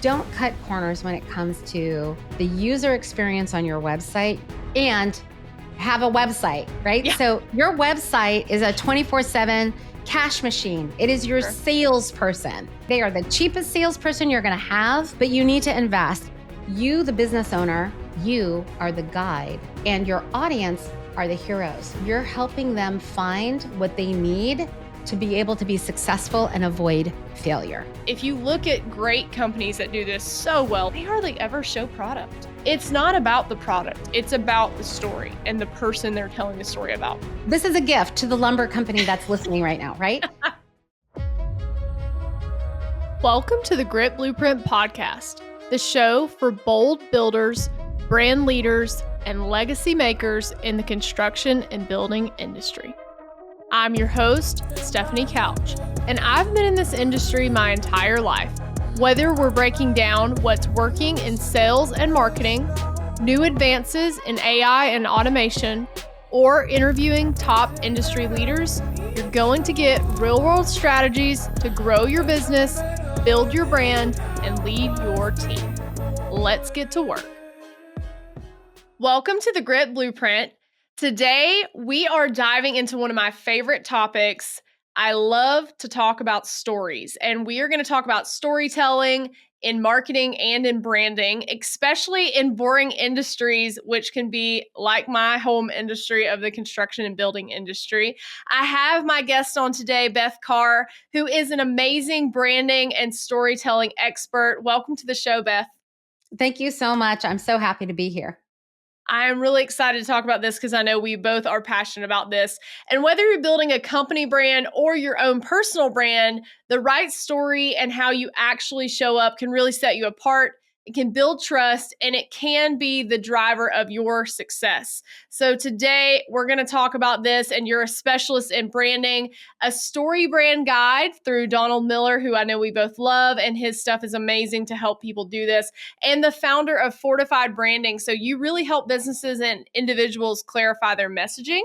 don't cut corners when it comes to the user experience on your website and have a website, right? Yeah. So your website is a 24/7 cash machine. It is your salesperson. They are the cheapest salesperson you're going to have, but you need to invest. You, the business owner, you are the guide, and your audience are the heroes. You're helping them find what they need to be able to be successful and avoid failure. If you look at great companies that do this so well, they hardly ever show product. It's not about the product. It's about the story and the person they're telling the story about. This is a gift to the lumber company that's listening right now, right? Welcome to the Grit Blueprint Podcast, the show for bold builders, brand leaders, and legacy makers in the construction and building industry. I'm your host, Stefanie Couch, and I've been in this industry my entire life. Whether we're breaking down what's working in sales and marketing, new advances in AI and automation, or interviewing top industry leaders, you're going to get real-world strategies to grow your business, build your brand, and lead your team. Let's get to work. Welcome to the Grit Blueprint. Today, we are diving into one of my favorite topics. I love to talk about stories, and we are going to talk about storytelling in marketing and in branding, especially in boring industries, which can be like my home industry of the construction and building industry. I have my guest on today, Beth Carr, who is an amazing branding and storytelling expert. Welcome to the show, Beth. Thank you so much. I'm so happy to be here. I'm really excited to talk about this because I know we both are passionate about this. And whether you're building a company brand or your own personal brand, the right story and how you actually show up can really set you apart. It can build trust, and it can be the driver of your success. So today we're going to talk about this, and you're a specialist in branding, a story brand guide through Donald Miller, who I know we both love, and his stuff is amazing to help people do this, and the founder of Fortified Branding. So you really help businesses and individuals clarify their messaging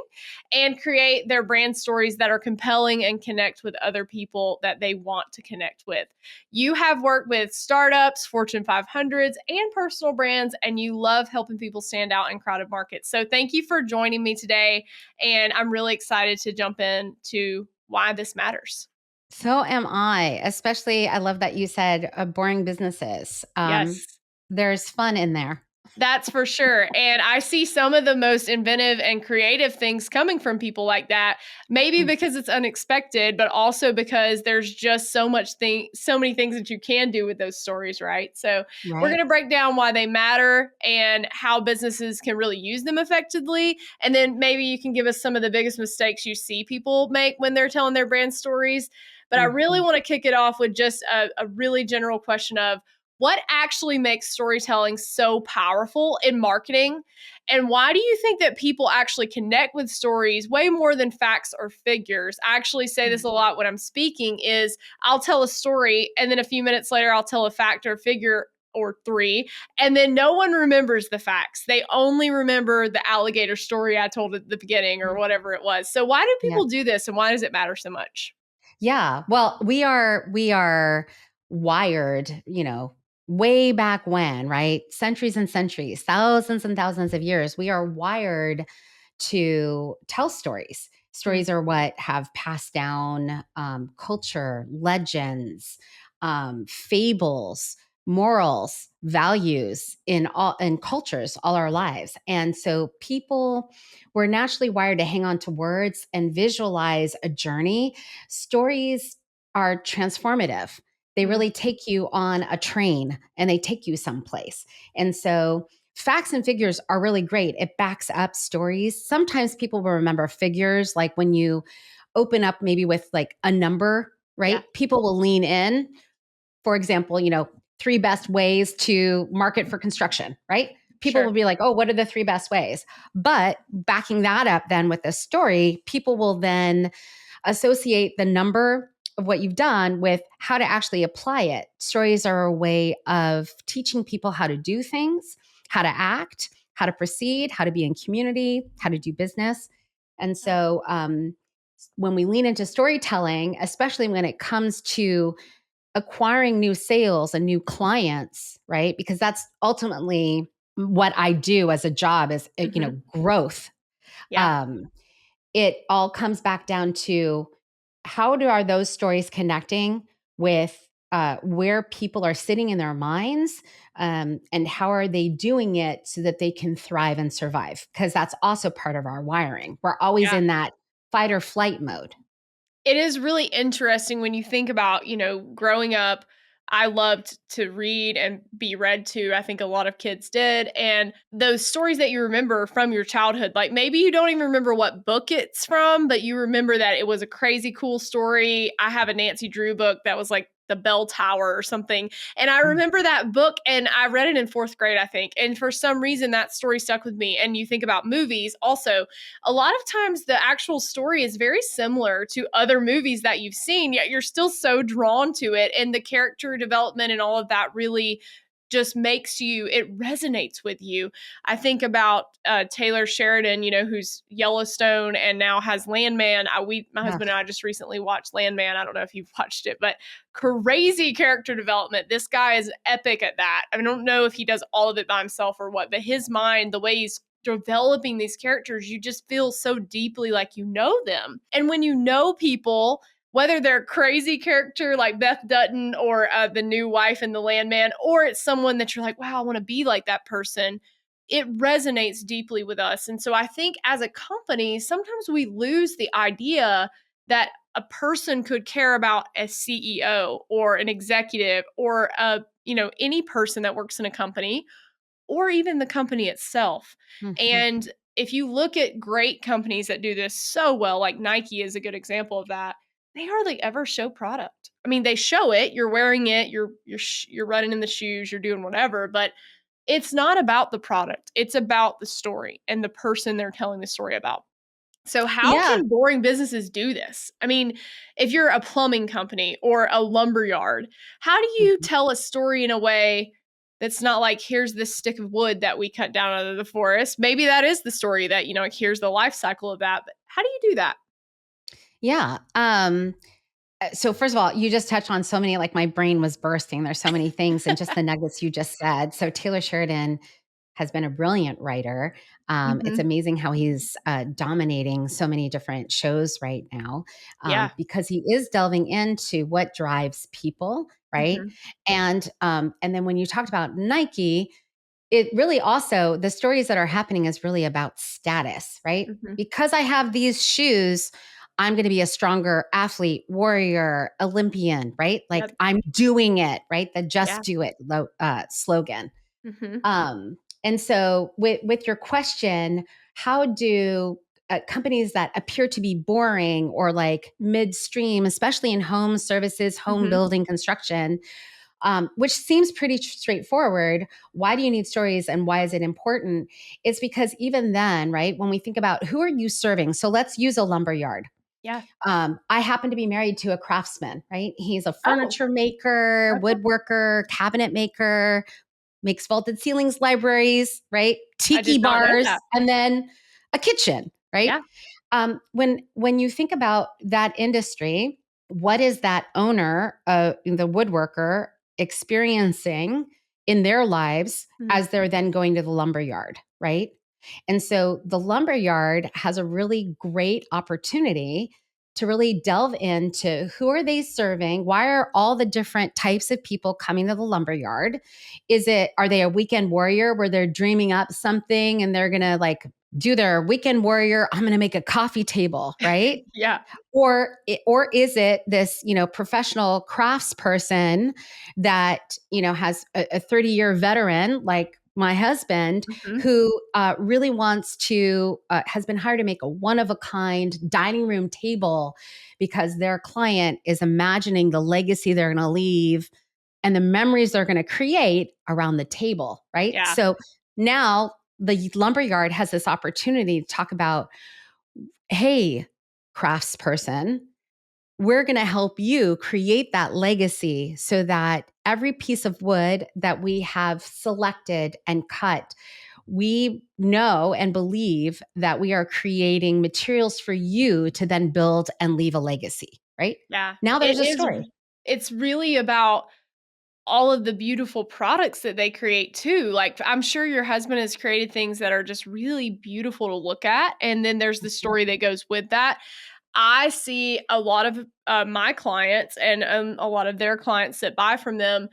and create their brand stories that are compelling and connect with other people that they want to connect with. You have worked with startups, Fortune 500s, and personal brands, and you love helping people stand out in crowded markets. So thank you for joining me today, and I'm really excited to jump into why this matters. So am I, especially I love that you said boring businesses. Yes. There's fun in there. That's for sure. And I see some of the most inventive and creative things coming from people like that, maybe because it's unexpected, but also because there's just so many things that you can do with those stories, right? So we're going to break down why they matter and how businesses can really use them effectively. And then maybe you can give us some of the biggest mistakes you see people make when they're telling their brand stories. But I really want to kick it off with just a really general question of, what actually makes storytelling so powerful in marketing? And why do you think that people actually connect with stories way more than facts or figures? I actually say this a lot when I'm speaking is I'll tell a story and then a few minutes later I'll tell a fact or figure or three, and then no one remembers the facts. They only remember the alligator story I told at the beginning or whatever it was. So why do people do this, and why does it matter so much? Yeah. Well, we are wired, way back when, right? Centuries and centuries, thousands and thousands of years. We are wired to tell stories. Stories are what have passed down culture, legends, fables, morals, values in cultures all our lives. And so people were naturally wired to hang on to words and visualize a journey. Stories are transformative. They really take you on a train and they take you someplace. And so facts and figures are really great. It backs up stories. Sometimes people will remember figures, like when you open up maybe with like a number, right? Yeah. People will lean in. For example, 3 best ways to market for construction, right? People will be like, oh, what are the 3 best ways? But backing that up then with a story, people will then associate the number of what you've done with how to actually apply it. Stories are a way of teaching people how to do things, how to act, how to proceed, how to be in community, how to do business. And so when we lean into storytelling, especially when it comes to acquiring new sales and new clients, right? Because that's ultimately what I do as a job is, Mhm. growth. Yeah. Um, it all comes back down to are those stories connecting with where people are sitting in their minds, and how are they doing it so that they can thrive and survive? Because that's also part of our wiring. We're always Yeah. in that fight or flight mode. It is really interesting when you think about, growing up, I loved to read and be read to. I think a lot of kids did. And those stories that you remember from your childhood, like maybe you don't even remember what book it's from, but you remember that it was a crazy cool story. I have a Nancy Drew book that was like the Bell Tower or something. And I Mm. remember that book and I read it in fourth grade, I think. And for some reason, that story stuck with me. And you think about movies also, a lot of times the actual story is very similar to other movies that you've seen, yet you're still so drawn to it. And the character development and all of that really just makes you, it resonates with you. I think about Taylor Sheridan, who's Yellowstone and now has Landman. My Yeah. husband and I just recently watched Landman. I don't know if you've watched it, but crazy character development. This guy is epic at that. I don't know if he does all of it by himself or what, but his mind, the way he's developing these characters, you just feel so deeply like you know them. And when you know people, whether they're crazy character like Beth Dutton or the new wife in The Landman, or it's someone that you're like, wow, I want to be like that person, it resonates deeply with us. And so I think as a company, sometimes we lose the idea that a person could care about a CEO or an executive or any person that works in a company or even the company itself. Mhm. And if you look at great companies that do this so well, like Nike is a good example of that, they hardly ever show product. I mean, they show it, you're wearing it, you're running in the shoes, you're doing whatever, but it's not about the product. It's about the story and the person they're telling the story about. So, how Yeah. can boring businesses do this? I mean, if you're a plumbing company or a lumber yard, how do you Mhm. tell a story in a way that's not like, here's this stick of wood that we cut down out of the forest? Maybe that is the story that, like, here's the life cycle of that. But how do you do that? Yeah. So first of all, you just touched on so many, like my brain was bursting. There's so many things and just the nuggets you just said. So Taylor Sheridan has been a brilliant writer. It's Hmm. amazing how he's dominating so many different shows right now, Yeah. because he is delving into what drives people, right? Hmm. And then when you talked about Nike, it really also the stories that are happening is really about status, right? Hmm. Because I have these shoes, I'm going to be a stronger athlete, warrior, Olympian, right? Like Yep. I'm doing it, right? The Yeah. just do it slogan. Hmm. And so with your question, how do companies that appear to be boring or like midstream, especially in home services, home Hmm. building, construction, which seems pretty straightforward. Why do you need stories and why is it important? It's because even then, right, when we think about who are you serving? So let's use a lumber yard. Yeah. I happen to be married to a craftsman, right? He's a Oh, furniture maker, okay. woodworker, cabinet maker, makes vaulted ceilings, libraries, right? I Tiki did not know bars, that. and then a kitchen, right? Yeah. When you think about that industry, what is that owner, the woodworker, experiencing in their lives Mhm. as they're then going to the lumber yard, right? And so the lumber yard has a really great opportunity to really delve into who are they serving? Why are all the different types of people coming to the lumber yard? Are they a weekend warrior where they're dreaming up something and they're going to like do their weekend warrior, I'm going to make a coffee table, right? Yeah. Or is it this, professional crafts person that, has a 30-year veteran like my husband Mhm. who really wants to, has been hired to make a one of a kind dining room table because their client is imagining the legacy they're going to leave and the memories they're going to create around the table, right? Yeah. So now the lumberyard has this opportunity to talk about, hey, craftsperson, we're going to help you create that legacy so that every piece of wood that we have selected and cut, we know and believe that we are creating materials for you to then build and leave a legacy, right? Yeah. Now It there's a is story. it's really about all of the beautiful products that they create too. Like, I'm sure your husband has created things that are just really beautiful to look at, and then there's the story that goes with that. I see a lot of my clients and a lot of their clients that buy from them,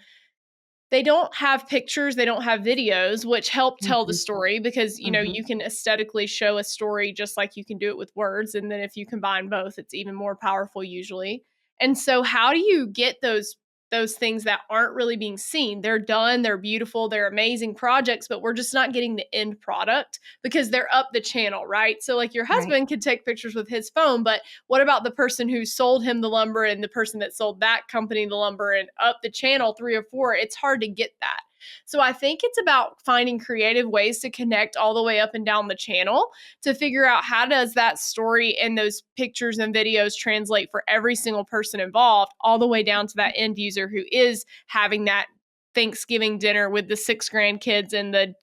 they don't have pictures, they don't have videos, which help tell the Mhm, story because, mhm. you can aesthetically show a story just like you can do it with words, and then if you combine both, it's even more powerful usually. And so how do you get those things that aren't really being seen? They're done, they're beautiful, they're amazing projects, but we're just not getting the end product because they're up the channel, right? So like your Right, husband could take pictures with his phone, but what about the person who sold him the lumber and the person that sold that company the lumber and up the channel 3 or 4? It's hard to get that. So I think it's about finding creative ways to connect all the way up and down the channel to figure out how does that story and those pictures and videos translate for every single person involved all the way down to that end user who is having that Thanksgiving dinner with the 6 grandkids and the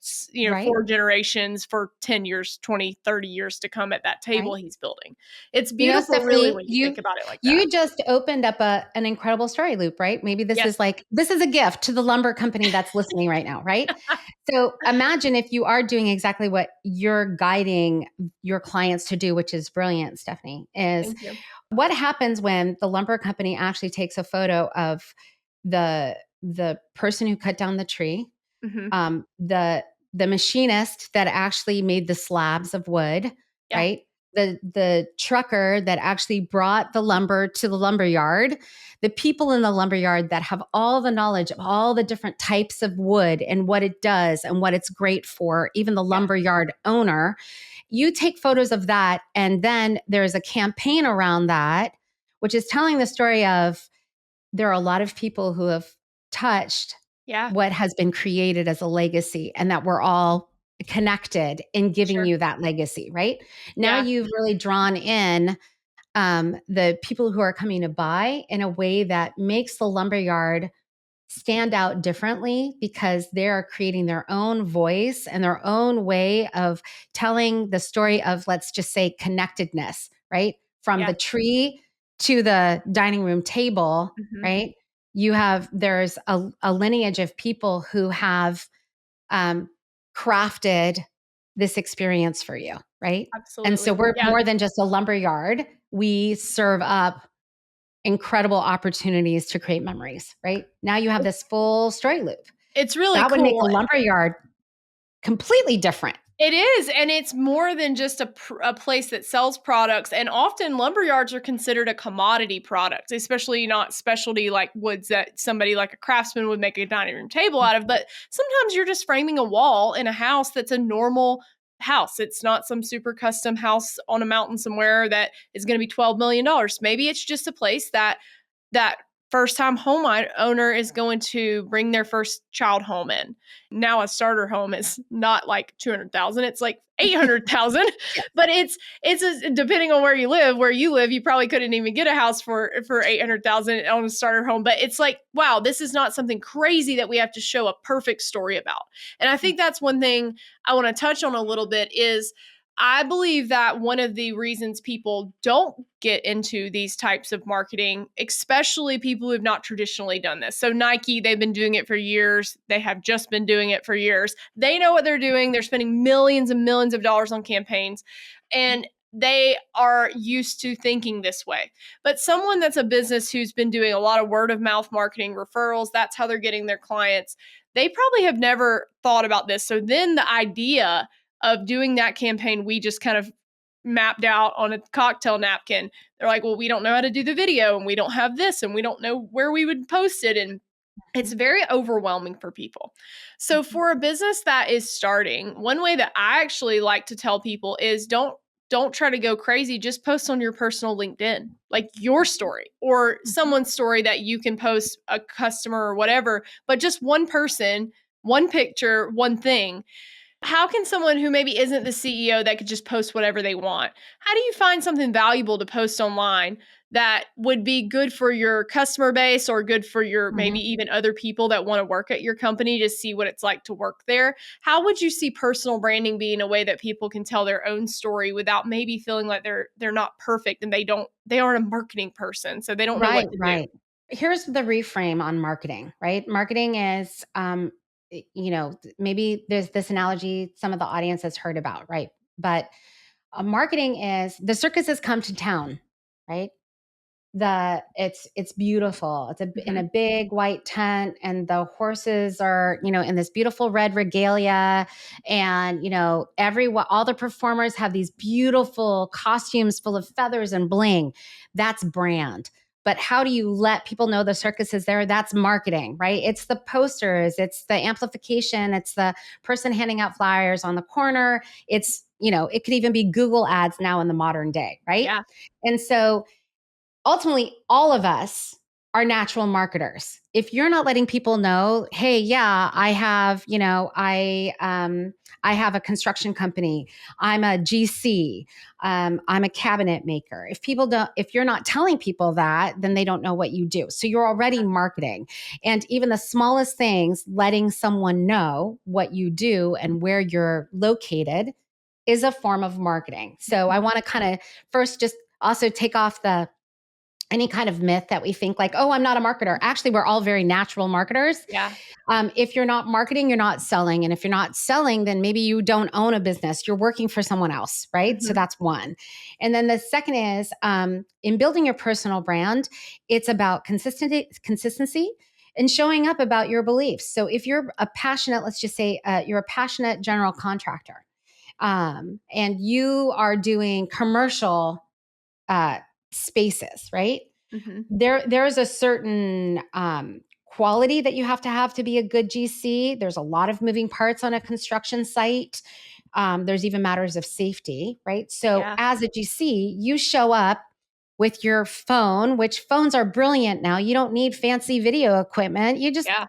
right, 4 generations for 10 years, 20, 30 years to come at that table right. he's building. It's You know, beautiful really Stephanie, when you you think about it like that. you just opened up an incredible story loop, right? Maybe Yes. this is a gift to the lumber company that's listening right now, right? So imagine if you are doing exactly what you're guiding your clients to do, which is brilliant, Stephanie, is Thank you. what happens when the lumber company actually takes a photo of the person who cut down the tree, Mhm. um, the the machinist that actually made the slabs of wood, Yeah. right? The trucker that actually brought the lumber to the lumber yard, the people in the lumber yard that have all the knowledge of all the different types of wood and what it does and what it's great for, even the Yeah. lumber yard owner. You take photos of that, and then there's a campaign around that, which is telling the story of there are a lot of people who have touched Yeah. what has been created as a legacy and that we're all connected in giving Sure. you that legacy, right? Now Yeah. you've really drawn in the people who are coming to buy in a way that makes the lumberyard stand out differently because they're creating their own voice and their own way of telling the story of, let's just say, connectedness, right? From Yeah. the tree to the dining room table, Mhm. right? There's a lineage of people who have um, crafted this experience for you, right? And so Absolutely. we're Yeah. more than just a lumber yard. We serve up incredible opportunities to create memories, right? Now you have this full story loop. It's really That would make cool. a lumber yard completely different. It is, and it's more than just a place that sells products, and often lumberyards are considered a commodity product, especially not specialty like woods that somebody like a craftsman would make a dining room table out of, but sometimes you're just framing a wall in a house that's a normal house. It's not some super custom house on a mountain somewhere that is going to be $12 million. Maybe it's just a place that first time owner is going to bring their first child home in. Now a starter home is not like 200,000, it's like 800,000, Yes. but depending on where you live, you probably couldn't even get a house for 800,000 on a starter home, but it's like, wow, this is not something crazy that we have to show a perfect story about. And I think that's one thing I want to touch on a little bit is I believe that one of the reasons people don't get into these types of marketing, especially people who have not traditionally done this. So, Nike, they've been doing it for years. They have just been doing it for years. They know what they're doing. They're spending millions and millions of dollars on campaigns, and they are used to thinking this way. But someone that's a business who's been doing a lot of word of mouth marketing referrals, that's how they're getting their clients. They probably have never thought about this. So, then the idea of doing that campaign we just kind of mapped out on a cocktail napkin. They're like, well, we don't know how to do the video and we don't have this and we don't know where we would post it. And it's very overwhelming for people. So, for a business that is starting, one way that I actually like to tell people is don't try to go crazy, just post on your personal LinkedIn, like your story or someone's story that you can post, a customer or whatever, but just one person, one picture, one thing. How can someone who maybe isn't the CEO that could just post whatever they want? How do you find something valuable to post online that would be good for your customer base or good for your maybe Mhm. even other people that want to work at your company to see what it's like to work there? How would you see personal branding being a way that people can tell their own story without maybe feeling like they're not perfect and they aren't a marketing person, so they don't know what Right, to do? right. here's the reframe on marketing, right? Marketing is, maybe there's this analogy some of the audience has heard about, right? But marketing is the circuses come to town, right? It's beautiful. It's in a Mhm. big white tent, and the horses are, in this beautiful red regalia, and all the performers have these beautiful costumes full of feathers and bling. That's brand. But how do you let people know the circus is there? That's marketing, right? It's the posters, it's the amplification, it's the person handing out flyers on the corner. It could even be Google ads now in the modern day, right? Yeah. And so ultimately, all of us are natural marketers. If you're not letting people know, hey, yeah, I have a construction company. I'm a GC. I'm a cabinet maker. If you're not telling people that, then they don't know what you do. So you're already marketing. And even the smallest things, letting someone know what you do and where you're located is a form of marketing. So I Mhm. want to kind of first just also take off the any kind of myth that we think like, oh, I'm not a marketer. Actually, we're all very natural marketers. Yeah. If you're not marketing, you're not selling. And if you're not selling, then maybe you don't own a business. You're working for someone else, right? So Mhm. that's one. And then the second is in building your personal brand, it's about consistency and showing up about your beliefs. So if you're a passionate, let's just say you're a passionate general contractor, and you are doing commercial uh, spaces, right? Mhm. There's a certain quality that you have to be a good GC. There's a lot of moving parts on a construction site. There's even matters of safety, right? So Yeah. as a GC, you show up with your phone, which phones are brilliant now. You don't need fancy video equipment. You just Yeah.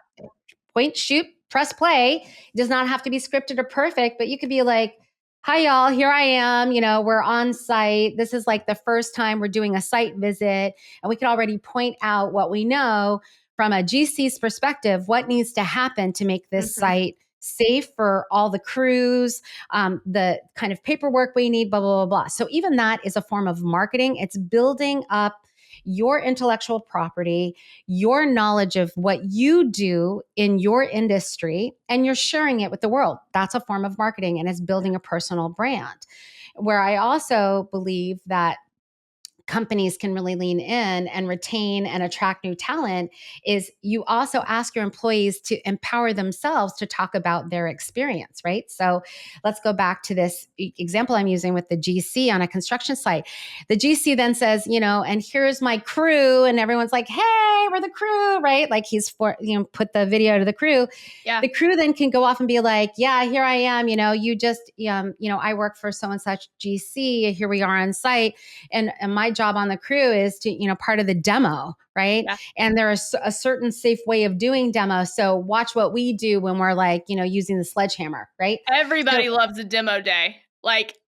point, shoot, press play. It does not have to be scripted or perfect, but you could be like, hi, y'all, here I am. We're on site. This is like the first time we're doing a site visit. And we can already point out what we know from a GC's perspective, what needs to happen to make this Mhm. site safe for all the crews, the kind of paperwork we need, blah, blah, blah, blah. So even that is a form of marketing. It's building up your intellectual property, your knowledge of what you do in your industry, and you're sharing it with the world. That's a form of marketing and it's building a personal brand. Where I also believe that companies can really lean in and retain and attract new talent is you also ask your employees to empower themselves to talk about their experience, right? So let's go back to this example I'm using with the GC on a construction site. The GC then says, and here's my crew, and everyone's like, hey, we're the crew, right? Like put the video to the crew. Yeah. The crew then can go off and be like, yeah, here I am, I work for so and such GC, here we are on site, and my job on the crew is to part of the demo, right? Yeah. And there's a certain safe way of doing demo, so watch what we do when we're like using the sledgehammer, right? So Everybody loves a demo day. Like,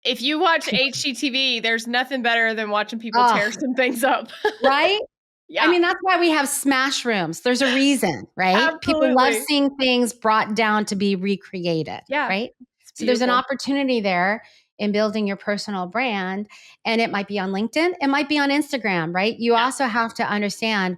if you watch HGTV, there's nothing better than watching people oh, tear some things up. right. I Yeah. mean, that's why we have smash rooms. There's a reason, right? People love Absolutely. seeing things brought down to be recreated, Yeah. right? It's So there's an beautiful. opportunity there in building your personal brand. And it might be on LinkedIn, it might be on Instagram, right? You Yeah. also have to understand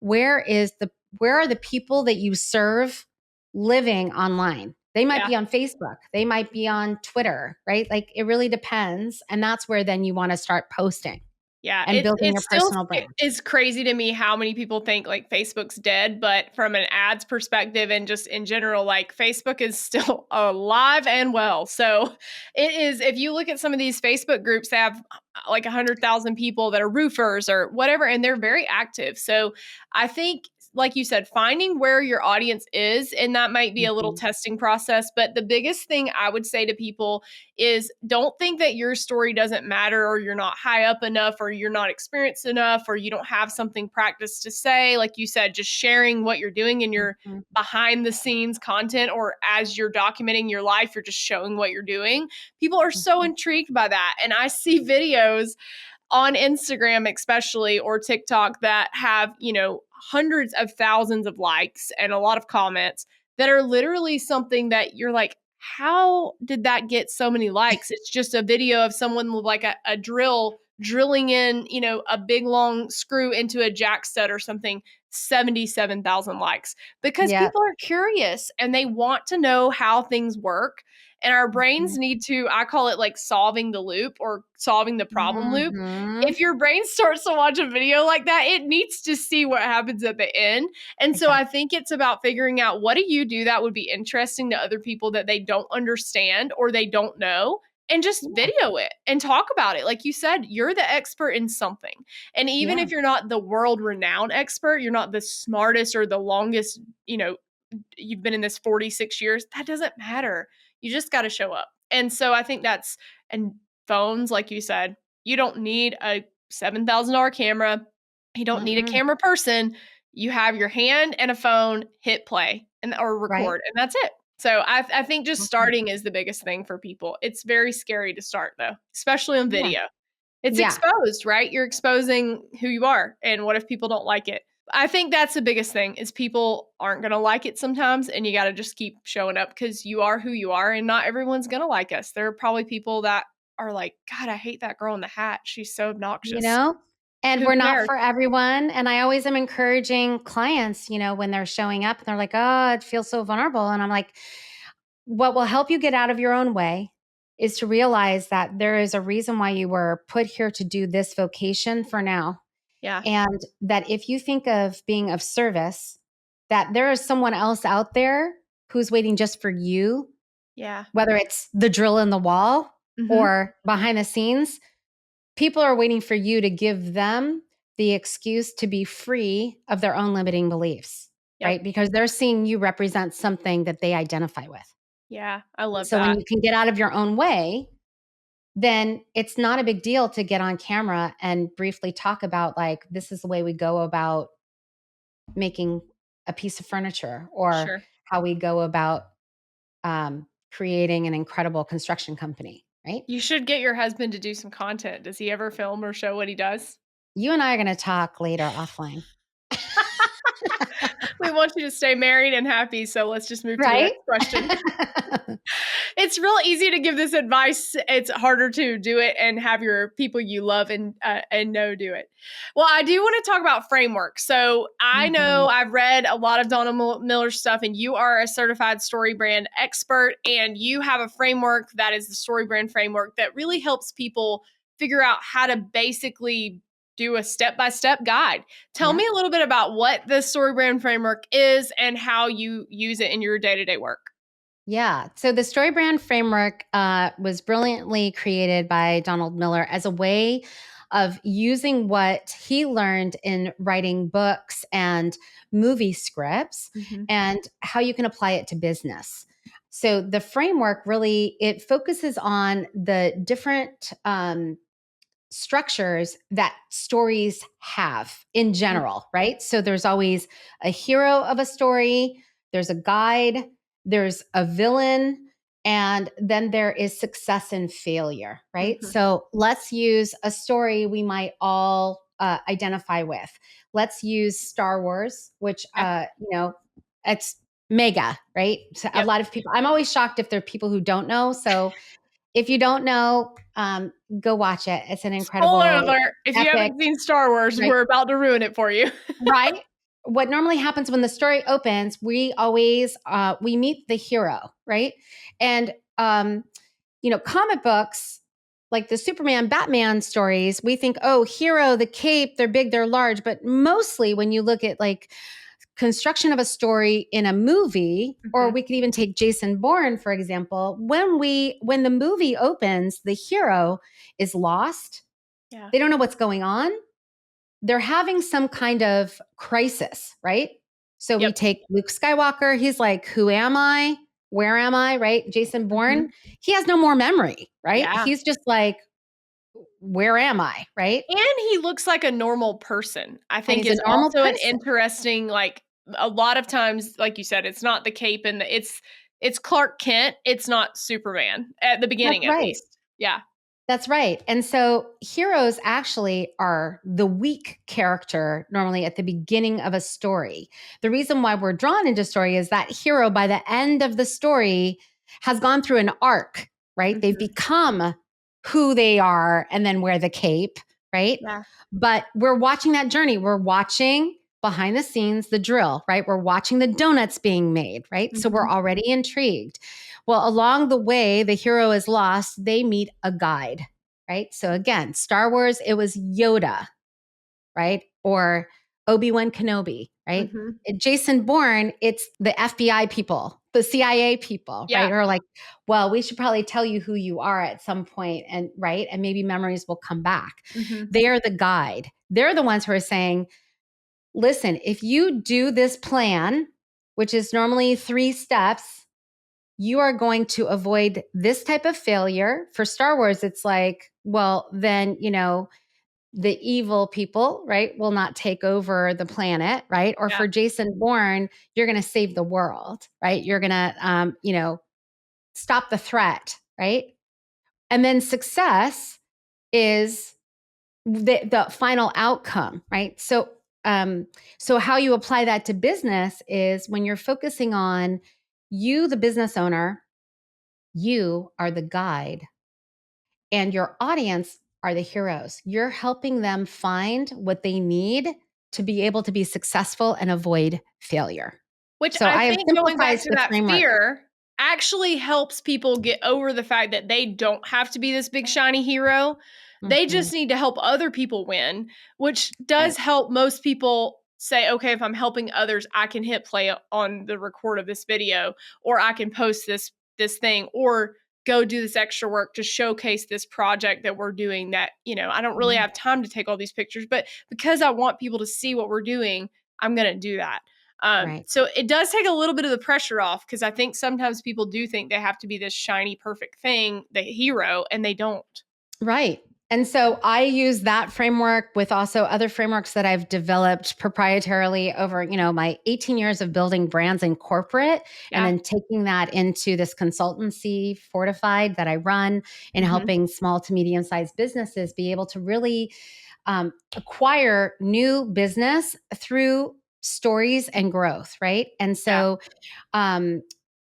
where is the where are the people that you serve living online? They might Yeah. be on Facebook, they might be on Twitter, right? Like it really depends. And that's where then you want to start posting Yeah, and it's building your still personal it brand. is crazy to me how many people think, like, Facebook's dead, but from an ads perspective and just in general, like, Facebook is still alive and well. So, it is if you look at some of these Facebook groups, they have, like, 100,000 people that are roofers or whatever, and they're very active. So, I think, like you said, finding where your audience is, and that might be a little Mhm. testing process, but the biggest thing I would say to people is don't think that your story doesn't matter or you're not high up enough or you're not experienced enough or you don't have something practiced to say. Like you said, just sharing what you're doing in your Mhm. behind the scenes content or as you're documenting your life, you're just showing what you're doing. People are so Mhm. intrigued by that. And I see videos on Instagram, especially, or TikTok that have, hundreds of thousands of likes and a lot of comments that are literally something that you're like, how did that get so many likes? It's just a video of someone with like a drill drilling in, a big long screw into a jack stud or something, 77,000 likes, because Yeah. people are curious and they want to know how things work. And our brains need to, I call it like solving the loop or solving the problem loop. Mm-hmm. If your brain starts to watch a video like that, it needs to see what happens at the end. And so I Exactly. think it's about figuring out, what do you do that would be interesting to other people that they don't understand or they don't know, and just Yeah. video it and talk about it. Like you said, you're the expert in something. And even Yeah. if you're not the world renowned expert, you're not the smartest or the longest, you've been in this 46 years, that doesn't matter. You just got to show up. And so I think that's, and phones, like you said, you don't need a $7,000 camera. You don't need a Mm-mm. camera person. You have your hand and a phone, hit play and or Right. record, and that's it. So I think just Okay. starting is the biggest thing for people. It's very scary to start though, especially on Yeah. video. It's Yeah. exposed, right? You're exposing who you are. And what if people don't like it? I think that's the biggest thing, is people aren't going to like it sometimes, and you got to just keep showing up because you are who you are, and not everyone's going to like us. There are probably people that are like, God, I hate that girl in the hat. She's so You obnoxious. know, and Who we're not cares? for everyone. And I always am encouraging clients, when they're showing up and they're like, oh, it feels so vulnerable. And I'm like, what will help you get out of your own way is to realize that there is a reason why you were put here to do this vocation for now. Yeah. And that if you think of being of service, that there is someone else out there who's waiting just for you, Yeah. whether it's the drill in the wall Hmm. or behind the scenes. People are waiting for you to give them the excuse to be free of their own limiting beliefs, Yep. right? Because they're seeing you represent something that they identify with. Yeah. I love So when that. you can get out of your own way, then it's not a big deal to get on camera and briefly talk about, like, this is the way we go about making a piece of furniture, or Sure. how we go about creating an incredible construction company, right? You should get your husband to do some content. Does he ever film or show what he does? You and I are going to talk later offline. We want you to stay married and happy. So let's just move to the Right? next question. It's real easy to give this advice. It's harder to do it and have your people you love and know do it. Well, I do want to talk about framework. So I know Mhm. I've read a lot of Donna Miller stuff, and you are a certified story brand expert, and you have a framework that is the story brand framework that really helps people figure out how to basically do a step-by-step guide. Tell Yeah. me a little bit about what the story brand framework is and how you use it in your day-to-day work. Yeah. So the story brand framework was brilliantly created by Donald Miller as a way of using what he learned in writing books and movie scripts, Mhm. and how you can apply it to business. So the framework really, it focuses on the different structures that stories have in Mm. general, right? So there's always a hero of a story, there's a guide, there's a villain, and then there is success and failure, right? Mhm. So let's use a story we might all identify with. Let's use Star Wars, which, Okay. it's mega, right? So a Yep. lot of people, I'm always shocked if there are people who don't know. So if you don't know, go watch it. It's an Spoiler incredible, alert, if you epic, haven't seen Star Wars, right? we're about to ruin it for you. Right. What normally happens when the story opens, we always we meet the hero, right? And comic books like the Superman, Batman stories, we think, oh, hero, the cape, they're big, they're large. But mostly when you look at like construction of a story in a movie, or Mhm. we could even take Jason Bourne, for example, when the movie opens, the hero is lost. Yeah. They don't know what's going on. They're having some kind of crisis, right? So we Yep. take Luke Skywalker. He's like, who am I? Where am I? Right? Jason Bourne, Mhm. he has no more memory, right? Yeah. He's just like, where am I? Right? And he looks like a normal person. I And think he's a is normal also an person. interesting, like, a lot of times, like you said, it's not the cape and it's Clark Kent. It's not Superman at the That's beginning, at right. least. Yeah. That's right. And so heroes actually are the weak character normally at the beginning of a story. The reason why we're drawn into story is that hero by the end of the story has gone through an arc, right? They've Mhm. become who they are and then wear the cape, right? Yeah. But we're watching that journey. We're watching behind the scenes the drill, right? We're watching the donuts being made, right? So we're Mhm. already intrigued. Well, along the way, the hero is lost. They meet a guide, right? So again, Star Wars, it was Yoda, right? Or Obi-Wan Kenobi, right? Mhm. Jason Bourne, it's the FBI people, the CIA people, right? Yeah. Or like, well, we should probably tell you who you are at some point, and right? And maybe memories will come back. Mhm. They are the guide. They're the ones who are saying, listen, if you do this plan, which is normally 3 steps, you are going to avoid this type of failure. For Star Wars, it's like, well, then, the evil people, right, will not take over the planet, right? Or Yeah. for Jason Bourne, you're going to save the world, right? You're going to, stop the threat, right? And then success is the final outcome, right? So how you apply that to business is when you're focusing on you, the business owner, you are the guide and your audience are the heroes. You're helping them find what they need to be able to be successful and avoid failure. Which So I I have think going simplified back to the that framework. fear actually helps people get over the fact that they don't have to be this big shiny hero. They Mhm. just need to help other people win, which Right. does help most people say, okay, if I'm helping others, I can hit play on the record of this video, or I can post this thing, or go do this extra work to showcase this project that we're doing that, I don't really Yeah. have time to take all these pictures, but because I want people to see what we're doing, I'm going to do that. Right. So it does take a little bit of the pressure off because I think sometimes people do think they have to be this shiny, perfect thing, the hero, and they don't. Right. And so I use that framework with also other frameworks that I've developed proprietarily over, my 18 years of building brands in corporate and Yeah. then taking that into this consultancy Fortified that I run and Hmm. helping small to medium sized businesses be able to really acquire new business through stories and growth, right? And Yeah. so um,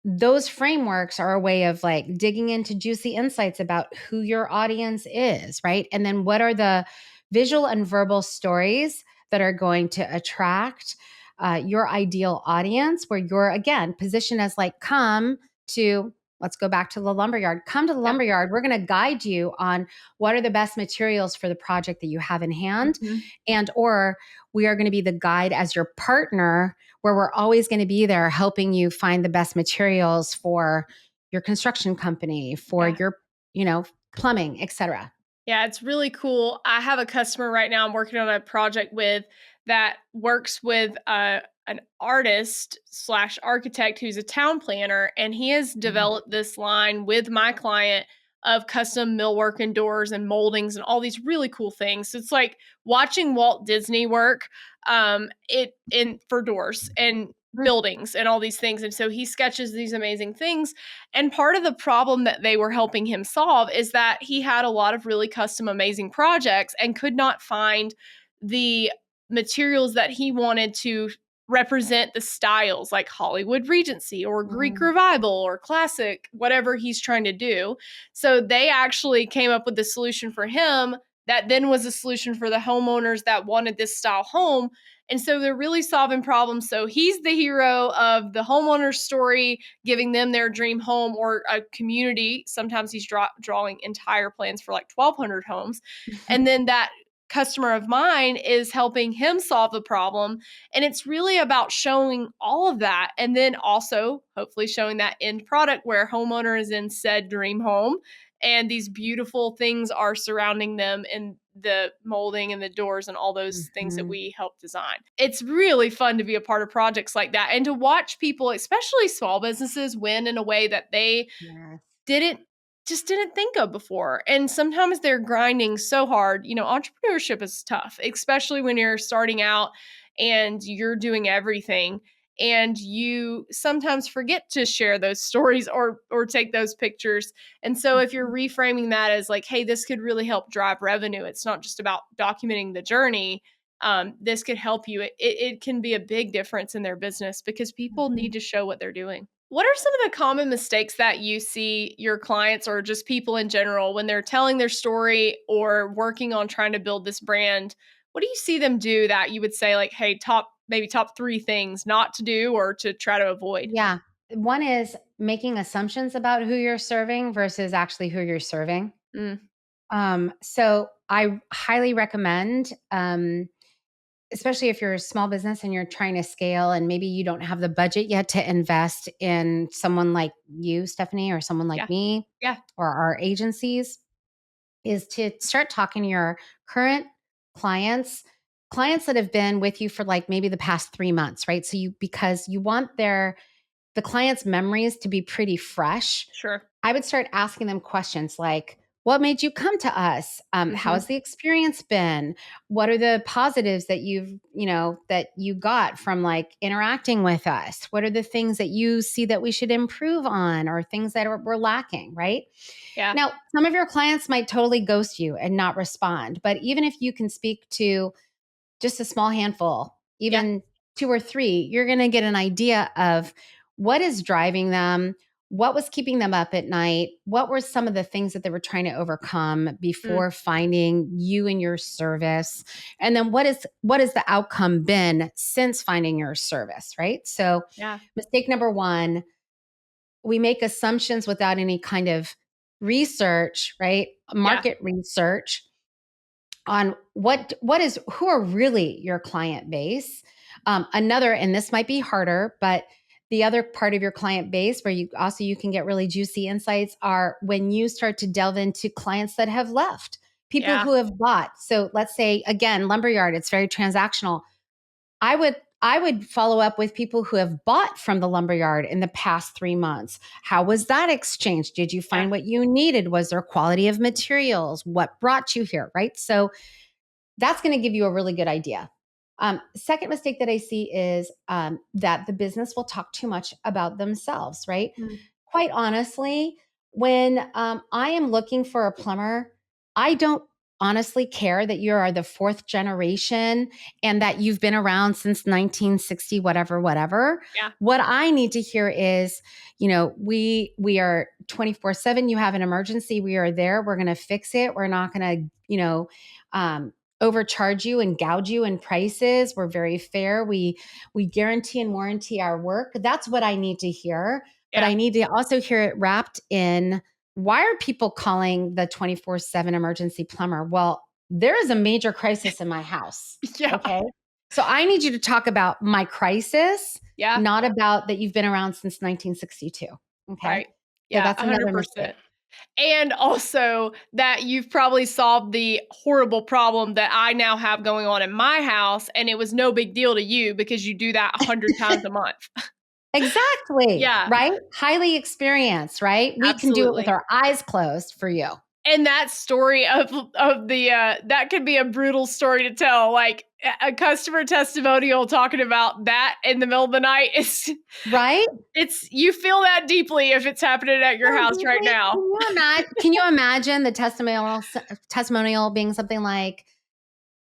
those frameworks are a way of like digging into juicy insights about who your audience is, right? And then what are the visual and verbal stories that are going to attract your ideal audience, where you're again positioned as like, come to, let's go back to the lumberyard, come to the Yeah. lumberyard. We're going to guide you on what are the best materials for the project that you have in hand. Hmm. And, or we are going to be the guide as your partner where we're always going to be there helping you find the best materials for your construction company, for Yeah. your, plumbing, etc. Yeah, it's really cool. I have a customer right now I'm working on a project with that works with an artist slash architect who's a town planner, and he has developed this line with my client of custom millwork and doors and moldings and all these really cool things. So it's like watching Walt Disney work it in for doors and buildings and all these things. And so he sketches these amazing things, and part of the problem that they were helping him solve is that he had a lot of really custom, amazing projects and could not find the materials that he wanted to represent the styles like Hollywood Regency or Greek Mm, Revival or classic, whatever he's trying to do. So they actually came up with a solution for him that then was a solution for the homeowners that wanted this style home. And so they're really solving problems. So he's the hero of the homeowner's story, giving them their dream home or a community. Sometimes he's drawing entire plans for like 1,200 homes. And then that customer of mine is helping him solve the problem. And it's really about showing all of that. And then also, hopefully, showing that end product where homeowner is in said dream home and these beautiful things are surrounding them in the molding and the doors and all those things that mhm. we help design. It's really fun to be a part of projects like that and to watch people, especially small businesses, win in a way that they Yes. didn't didn't think of before. And sometimes they're grinding so hard. Entrepreneurship is tough, especially when you're starting out and you're doing everything and you sometimes forget to share those stories or take those pictures. And so if you're reframing that as like, hey, this could really help drive revenue. It's not just about documenting the journey. This could help you. It can be a big difference in their business because people Mhm. need to show what they're doing. What are some of the common mistakes that you see your clients or just people in general when they're telling their story or working on trying to build this brand? What do you see them do that you would say like, hey, top 3 things not to do or to try to avoid? Yeah. One is making assumptions about who you're serving versus actually who you're serving. Mm, So I highly recommend, especially if you're a small business and you're trying to scale and maybe you don't have the budget yet to invest in someone like you, Stephanie, or someone like yeah. me Yeah. or our agencies, is to start talking to your current clients, clients that have been with you for like maybe the past 3 months, right? So because you want the client's memories to be pretty fresh, Sure. I would start asking them questions like, what made you come to us? How has Mhm. the experience been? What are the positives that that you got from like interacting with us? What are the things that you see that we should improve on or things that we're lacking, right? Yeah. Now, some of your clients might totally ghost you and not respond, but even if you can speak to just a small handful, Yeah. even two or three, you're going to get an idea of what is driving them, what was keeping them up at night, what were some of the things that they were trying to overcome Mm, before finding you and your service, and then what is the outcome been since finding your service, right? So, yeah. mistake number 1, we make assumptions without any kind of research, right? Yeah. Market research on what is who are really your client base. Another, and this might be harder, but the other part of your client base where you can get really juicy insights are when you start to delve into clients that have left, people Yeah. who have bought. So let's say again, lumberyard, it's very transactional. I would follow up with people who have bought from the lumberyard in the past 3 months. How was that exchange? Did you Yeah. find what you needed? Was there quality of materials? What brought you here? Right. So that's going to give you a really good idea. Second mistake that I see is that the business will talk too much about themselves, right? Mm, Quite honestly, when I am looking for a plumber, I don't honestly care that you are the fourth generation and that you've been around since 1960, whatever, whatever. yeah. What I need to hear is, we are 24/7. You have an emergency, we are there. We're going to fix it. We're not going to, overcharge you and gouge you in prices. We're very fair. We guarantee and warranty our work. That's what I need to hear, but Yeah. I need to also hear it wrapped in, why are people calling the 24/7 emergency plumber? Well, there is a major crisis in my house. Yeah. Okay. So I need you to talk about my crisis, Yeah. not about that you've been around since 1962. Okay. Right. So Yeah, that's another mistake. 100%. And also that you've probably solved the horrible problem that I now have going on in my house, and it was no big deal to you because you do that 100 times a month. Exactly. Yeah, Right. Highly experienced. Right. We can do it with absolutely. our eyes closed for you. And that story of the, that could be a brutal story to tell, like, a customer testimonial talking about that in the middle of the night is Right. it's you feel that deeply if it's happening at your So house right deeply. now. Can you imagine the testimonial being something like,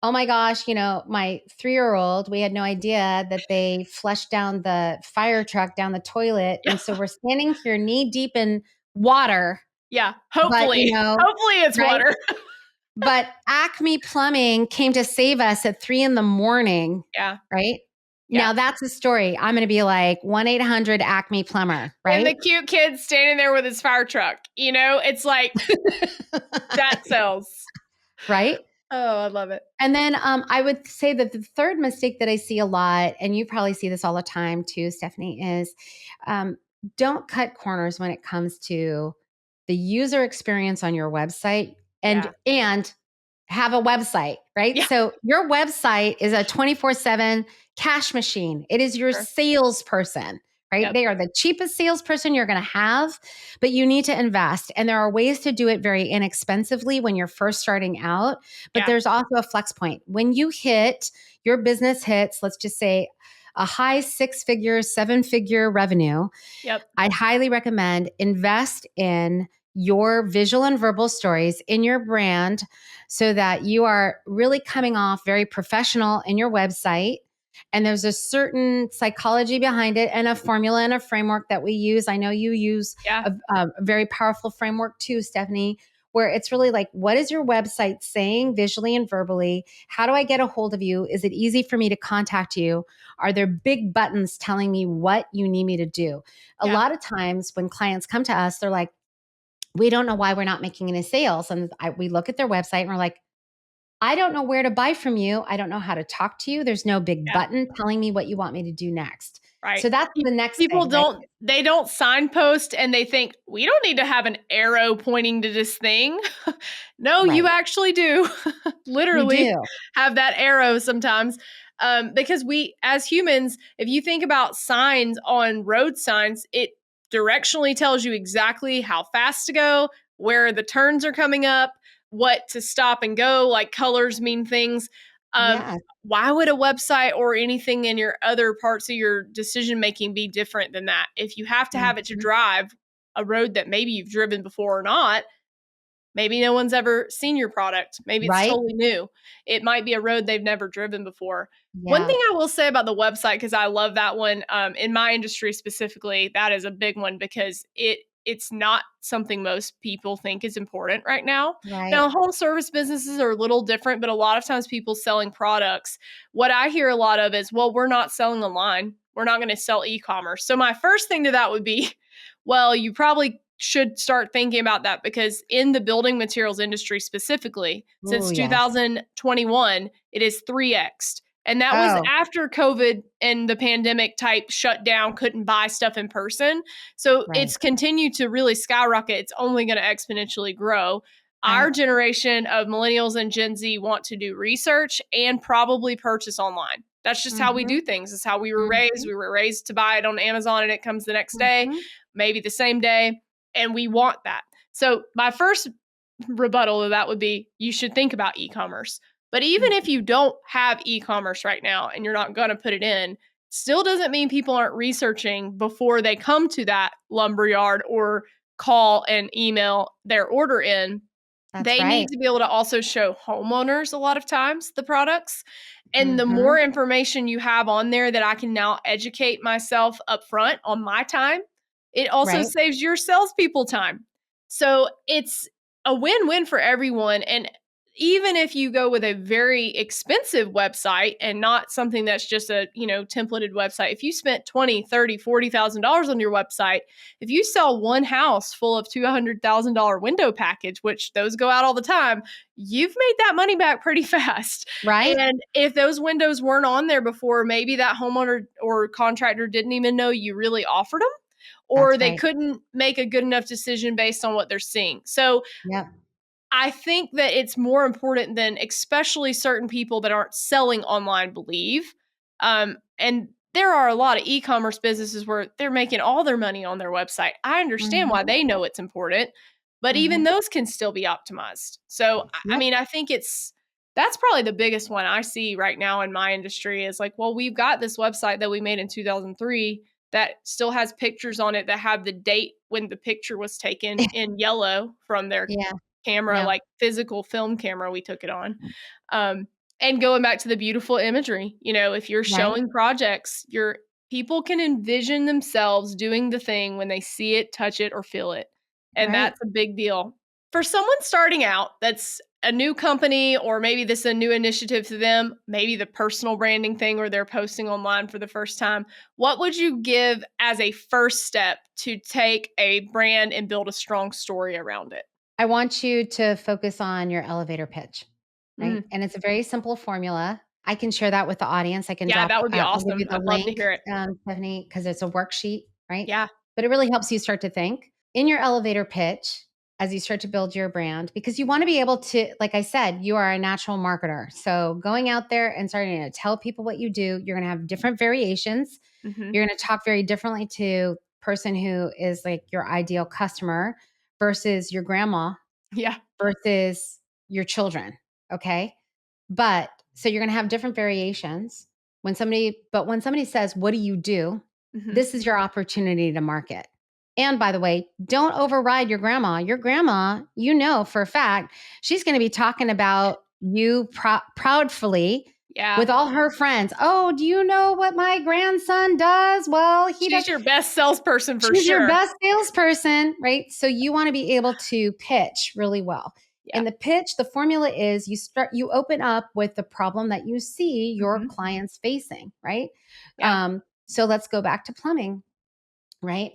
oh my gosh, my 3-year-old, we had no idea that they flushed down the fire truck down the toilet. Yeah, And so we're standing here knee deep in water, yeah, but, hopefully it's right? water. But Acme Plumbing came to save us at 3 a.m, Yeah, right? yeah. Now that's a story. I'm going to be like 1-800 Acme Plumber, And right? the cute kid standing there with his fire truck, it's like, that sells. Right? Oh, I love it. And then I would say that the third mistake that I see a lot, and you probably see this all the time too, Stephanie, is um, don't cut corners when it comes to the user experience on your website, and Yeah, and have a website, right? yeah, So your website is a 24/7 cash machine. It is your sure. salesperson, right? Yep, They are the cheapest salesperson you're going to have, but you need to invest. And there are ways to do it very inexpensively when you're first starting out. But yeah, there's also a flex point. When your business hits, let's just say a high 6-figure, 7-figure revenue, yep, I highly recommend invest in your visual and verbal stories in your brand so that you are really coming off very professional in your website. And there's a certain psychology behind it and a formula and a framework that we use. I know you use Yeah. a very powerful framework too, Stefanie, where it's really like, what is your website saying visually and verbally? How do I get a hold of you? Is it easy for me to contact you? Are there big buttons telling me what you need me to do? A Yeah. lot of times when clients come to us, they're like, we don't know why we're not making any sales. And we look at their website and we're like, I don't know where to buy from you. I don't know how to talk to you. There's no big Yeah. button telling me what you want me to do next. Right. So that's the next People thing, right? don't signpost and they think we don't need to have an arrow pointing to this thing. No, you Right. actually do. We Literally do. have that arrow sometimes. Because we, as humans, if you think about signs on road signs, it directionally tells you exactly how fast to go, where the turns are coming up, what to stop and go, like colors mean things. Um, Yeah. why would a website or anything in your other parts of your decision making be different than that? If you have to have it to Mhm. drive a road that maybe you've driven before or not, maybe no one's ever seen your product. Maybe it's Right? totally new. It might be a road they've never driven before. One Yeah. thing I will say about the website, because I love that one, in my industry specifically, that is a big one because it's not something most people think is important right now. Right. Now, home service businesses are a little different, but a lot of times people selling products, what I hear a lot of is, well, we're not selling online. We're not going to sell e-commerce. So my first thing to that would be, well, you probably should start thinking about that because in the building materials industry specifically, Oh, since yes. 2021, it is 3x. And that was Oh, after COVID and the pandemic type shut down, couldn't buy stuff in person. So right. it's continued to really skyrocket. It's only going to exponentially grow. Our Right. generation of millennials and Gen Z want to do research and probably purchase online. That's just how we Mhm. do things. It's how we were raised. Mhm. We were raised to buy it on Amazon and it comes the next day, Mhm. maybe the same day, and we want that. So my first rebuttal to that would be you should think about e-commerce. But even if Mhm. you don't have e-commerce right now and you're not going to put it in, still doesn't mean people aren't researching before they come to that lumberyard or call and email their order in. That's They need right. to be able to also show homeowners a lot of times the products. And the more Mhm. information you have on there that I can now educate myself up front on my time, it also Right. saves your salespeople time. So it's a win-win for everyone. And even if you go with a very expensive website and not something that's just a, templated website, if you spent 20, 30, $40,000 on your website, if you sell one house full of $200,000 window package, which those go out all the time, you've made that money back pretty fast. Right? And if those windows weren't on there before, maybe that homeowner or contractor didn't even know you really offered them, or That's they right. couldn't make a good enough decision based on what they're seeing. So Yep. I think that it's more important than especially certain people that aren't selling online believe. And there are a lot of e-commerce businesses where they're making all their money on their website. I understand why Mhm. they know it's important, but even Mhm. those can still be optimized. So I Yep. mean, I think that's probably the biggest one I see right now in my industry is like, well, we've got this website that we made in 2003 that still has pictures on it that have the date when the picture was taken in yellow from their Yeah. camera, Yep. like physical film camera we took it on. Um, and going back to the beautiful imagery, if you're Right? showing projects, your people can envision themselves doing the thing when they see it, touch it, or feel it. And Right. that's a big deal. For someone starting out that's a new company, or maybe this is a new initiative to them, maybe the personal branding thing where they're posting online for the first time, what would you give as a first step to take a brand and build a strong story around it? I want you to focus on your elevator pitch, right? Mm. And it's a very simple formula. I can share that with the audience. I can Yeah, drop, that would be I'll give you awesome. the I'd love to link, hear it. Stephanie, because it's a worksheet, right? Yeah. But it really helps you start to think in your elevator pitch as you start to build your brand, because you want to be able to, like I said, you are a natural marketer. So going out there and starting to tell people what you do, you're going to have different variations. Mhm. You're going to talk very differently to person who is like your ideal customer versus your grandma Yeah. versus your children. Okay. But so you're going to have different variations when somebody says, what do you do? Mhm. This is your opportunity to market. And by the way, don't override your grandma. Your grandma, for a fact, she's going to be talking about you proudfully Yeah. with all her friends. Oh, do you know what my grandson does? Well, he does. She's your best salesperson for She's your sure. best salesperson, right? So you want to be able to pitch really well. Yeah. And the pitch, the formula is you open up with the problem that you see your Mhm. clients facing, right? Yeah. So let's go back to plumbing, right?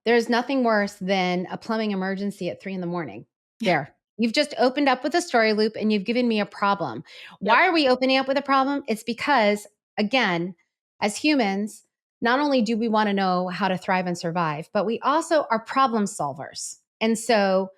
There's nothing worse than a plumbing emergency at 3 a.m. Yeah. There. You've just opened up with a story loop and you've given me a problem. Yep. Why are we opening up with a problem? It's because, again, as humans, not only do we want to know how to thrive and survive, but we also are problem solvers. And so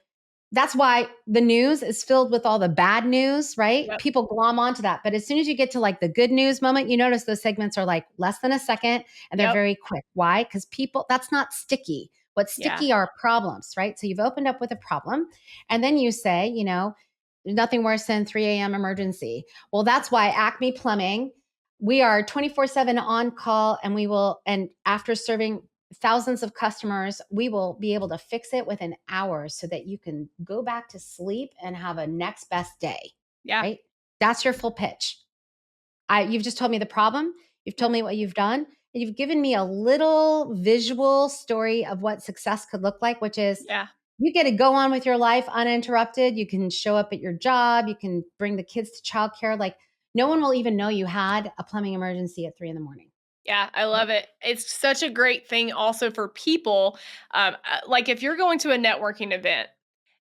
that's why the news is filled with all the bad news, right? Yep. People glom onto that. But as soon as you get to like the good news moment, you notice those segments are like less than a second and they're Yep. very quick. Why? Because people, that's not sticky. What's Yeah. sticky are problems, right? So you've opened up with a problem and then you say, there's nothing worse than 3 a.m. emergency. Well, that's why Acme Plumbing, we are 24/7 on call and and after serving thousands of customers, we will be able to fix it within hours so that you can go back to sleep and have a next best day, Yeah. right? That's your full pitch. You've just told me the problem, you've told Yep. me what you've done, and you've given me a little visual story of what success could look like, which is Yeah. you get to go on with your life uninterrupted. You can show up at your job, you can bring the kids to childcare. Like no one will even know you had a plumbing emergency at 3 in the morning. Yeah, I love it. It's such a great thing also for people. Like if you're going to a networking event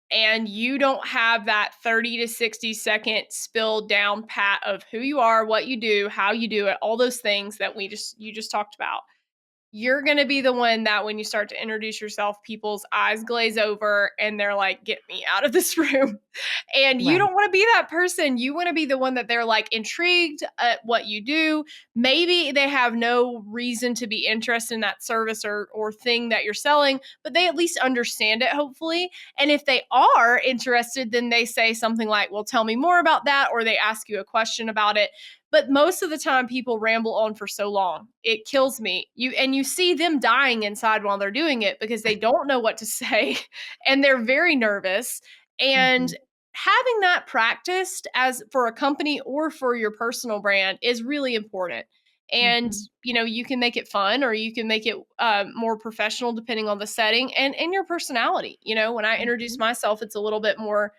and you don't have that 30 to 60-second spilled down pat of who you are, what you do, how you do it, all those things that you just talked about, you're going to be the one that when you start to introduce yourself, people's eyes glaze over and they're like, get me out of this room. And you Right. don't want to be that person. You want to be the one that they're like intrigued at what you do. Maybe they have no reason to be interested in that service or thing that you're selling, but they at least understand it, hopefully. And if they are interested, then they say something like, well, tell me more about that, or they ask you a question about it. But most of the time people ramble on for so long. It kills me. You see them dying inside while they're doing it because they don't know what to say and they're very nervous. Mhm. And having that practiced as for a company or for your personal brand is really important. And Mhm. you can make it fun or you can make it more professional depending on the setting and your personality. When I introduce Mhm. myself, it's a little bit more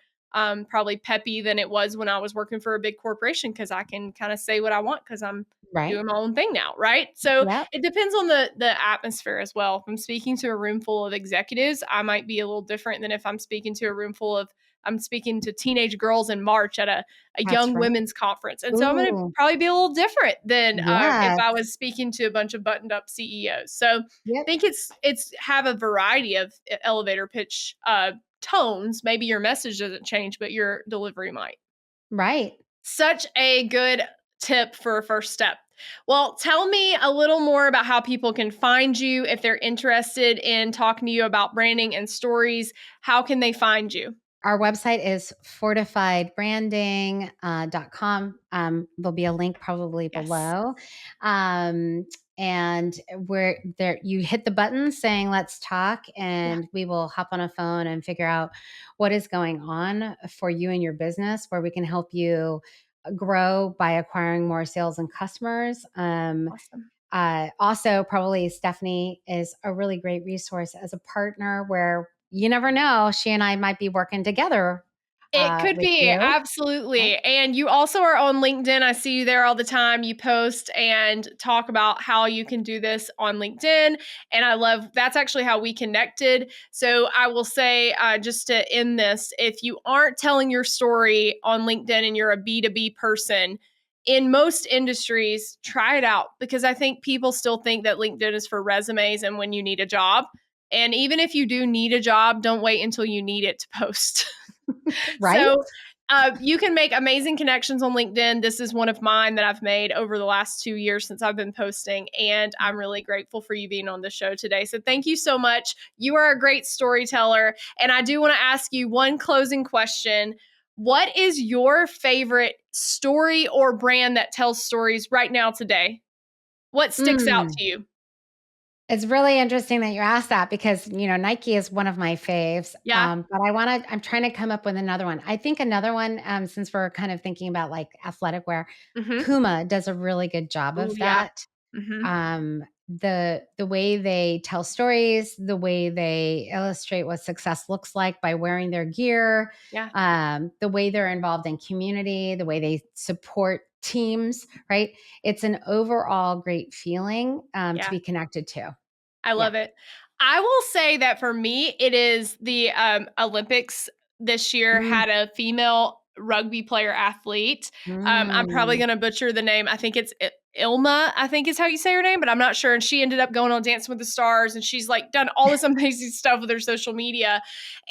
probably peppy than it was when I was working for a big corporation because I can kind of say what I want because I'm Right. doing my own thing now, right? So Yep. it depends on the atmosphere as well. If I'm speaking to a room full of executives, I might be a little different than if I'm speaking to teenage girls in March at a That's young right. women's conference. And so I'm going to Ooh. probably be a little different than if Yes. I was speaking to a bunch of buttoned up CEOs. So I Yep. think it's have a variety of elevator pitch tones. Maybe your message doesn't change, but your delivery might. Right. Such a good tip for a first step. Well, tell me a little more about how people can find you if they're interested in talking to you about branding and stories. How can they find you? Our website is fortifiedbranding.com. There'll be a link probably Yes. below. Um, and where there you hit the button saying let's talk Yeah. and we will hop on a phone and figure out what is going on for you and your business where we can help you grow by acquiring more sales and customers. Awesome. Also, probably Stefanie is a really great resource as a partner where you never know, she and I might be working together It could with be, you. Right? absolutely. And you also are on LinkedIn. I see you there all the time. You post and talk about how you can do this on LinkedIn. And I love that's actually how we connected. So I will say, just to end this, if you aren't telling your story on LinkedIn and you're a B2B person, in most industries, try it out because I think people still think that LinkedIn is for resumes and when you need a job. And even if you do need a job, don't wait until you need it to post. Right? So you can make amazing connections on LinkedIn. This is one of mine that I've made over the last 2 years since I've been posting. And I'm really grateful for you being on the show today. So thank you so much. You are a great storyteller. And I do want to ask you one closing question. What is your favorite story or brand that tells stories right now today? What sticks out Mm. to you? It's really interesting that you asked that because, Nike is one of my faves. Yeah. But I'm trying to come up with another one. I think another one, since we're kind of thinking about like athletic wear, Mhm. Puma does a really good job Ooh, of yeah. that. Mhm. The way they tell stories, the way they illustrate what success looks like by wearing their gear, Yeah. the way they're involved in community, the way they support teams, right? It's an overall great feeling to Yeah. be connected to. I Yeah. love it. I will say that for me, it is the Olympics this year Mm, had a female rugby player athlete. I'm probably mm, going to butcher the name. I think it's Ilma, I think is how you say her name, but I'm not sure. And she ended up going on Dancing with the Stars, and she's like done all this amazing stuff with her social media.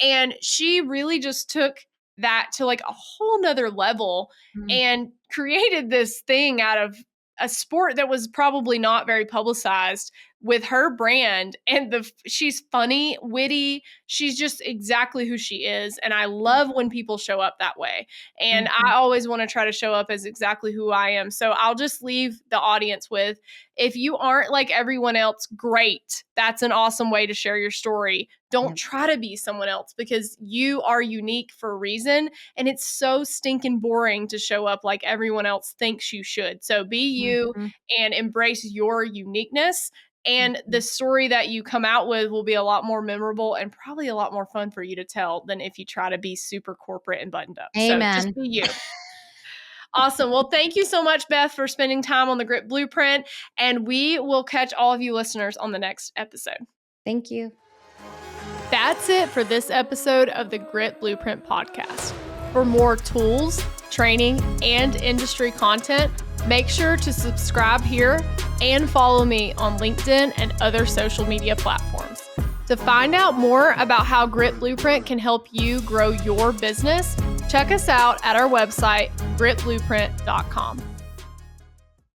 And she really just took that to like a whole nother level mm, and created this thing out of a sport that was probably not very publicized with her brand. And she's funny, witty, she's just exactly who she is, and I love when people show up that way. And I mhm. always want to try to show up as exactly who I am. So I'll just leave the audience with, if you aren't like everyone else, great, that's an awesome way to share your story. Don't Yep. try to be someone else, because you are unique for a reason, and it's so stinking boring to show up like everyone else thinks you should. So be you Mhm, and embrace your uniqueness, and the mhm. story that you come out with will be a lot more memorable and probably a lot more fun for you to tell than if you try to be super corporate and buttoned up. So just Amen. be you. Awesome. Well, thank you so much, Beth, for spending time on the Grit Blueprint. And we will catch all of you listeners on the next episode. Thank you. That's it for this episode of the Grit Blueprint podcast. For more tools, training, and industry content, make sure to subscribe here and follow me on LinkedIn and other social media platforms. To find out more about how Grit Blueprint can help you grow your business, check us out at our website, gritblueprint.com.